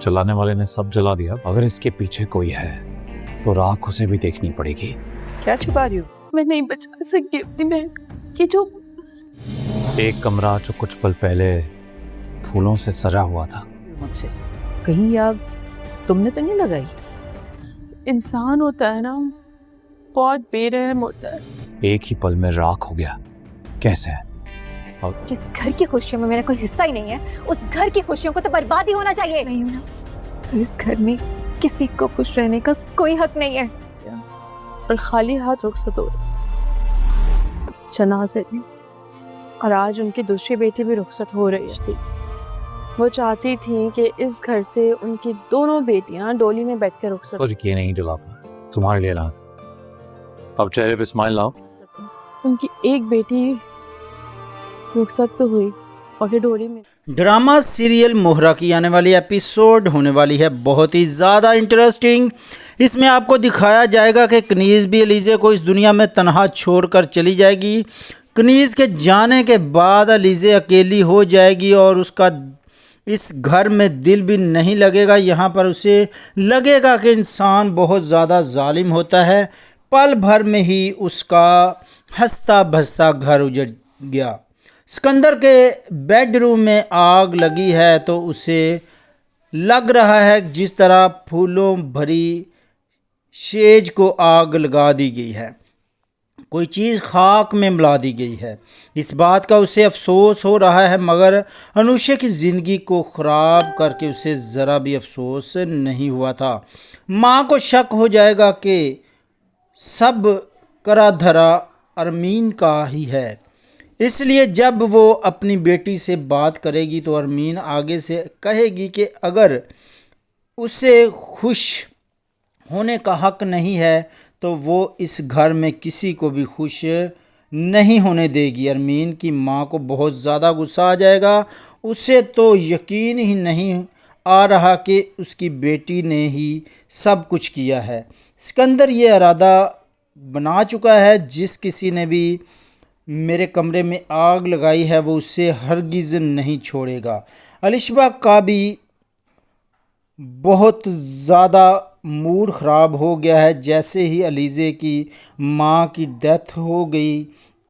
चलाने वाले ने सब जला दिया। अगर इसके पीछे कोई है तो राख उसे भी देखनी पड़ेगी। क्या छुपा रही हो? मैं नहीं बचा सकती अपनी बहन। ये जो एक कमरा जो कुछ पल पहले फूलों से सजा हुआ था। मुझसे कहीं ये आग तुमने तो नहीं लगाई? इंसान होता है ना, बहुत बेरहम होता है। एक ही पल में राख हो गया। कैसे? जिस घर की खुशियों में मेरा कोई हिस्सा ही नहीं है, उस घर की खुशियों को तो बर्बाद ही होना चाहिए। नहीं ना, तो इस घर में किसी को खुश रहने का कोई हक नहीं है। और खाली हाथ रुखसत हो जनाजे में। और आज उनकी दूसरी बेटी भी रुखसत हो रही थी। वो चाहती थी कि इस घर से उनकी दोनों बेटियां डोली में बैठकर रुखसत। और ये नहीं जला पाया तुम्हारे लिए लात। अब चेहरे पे स्माइल लाओ। उनकी एक बेटी रुखसत तो हुई और ये डोली में। ड्रामा सीरियल मोहरा की आने वाली एपिसोड होने वाली है बहुत ही ज़्यादा इंटरेस्टिंग। इसमें आपको दिखाया जाएगा कि कनीज़ भी अलीज़े को इस दुनिया में तन्हा छोड़कर चली जाएगी। कनीज़ के जाने के बाद अलीज़े अकेली हो जाएगी और उसका इस घर में दिल भी नहीं लगेगा। यहाँ पर उसे लगेगा कि इंसान बहुत ज़्यादा जालिम होता है। पल भर में ही उसका हंसता भसता घर उजड़ गया। सिकंदर के बेडरूम में आग लगी है तो उसे लग रहा है जिस तरह फूलों भरी सेज को आग लगा दी गई है, कोई चीज़ खाक में मिला दी गई है। इस बात का उसे अफसोस हो रहा है, मगर अनुषा की ज़िंदगी को ख़राब करके उसे ज़रा भी अफसोस नहीं हुआ था। माँ को शक हो जाएगा कि सब करा धरा अरमीन का ही है, इसलिए जब वो अपनी बेटी से बात करेगी तो अरमीन आगे से कहेगी कि अगर उसे खुश होने का हक नहीं है तो वो इस घर में किसी को भी खुश नहीं होने देगी। अरमीन की माँ को बहुत ज़्यादा गुस्सा आ जाएगा। उसे तो यकीन ही नहीं आ रहा कि उसकी बेटी ने ही सब कुछ किया है। सिकंदर ये इरादा बना चुका है, जिस किसी ने भी मेरे कमरे में आग लगाई है वो उससे हरगिज़ नहीं छोड़ेगा। अलिशबा का भी बहुत ज़्यादा मूड ख़राब हो गया है। जैसे ही अलीज़े की माँ की डेथ हो गई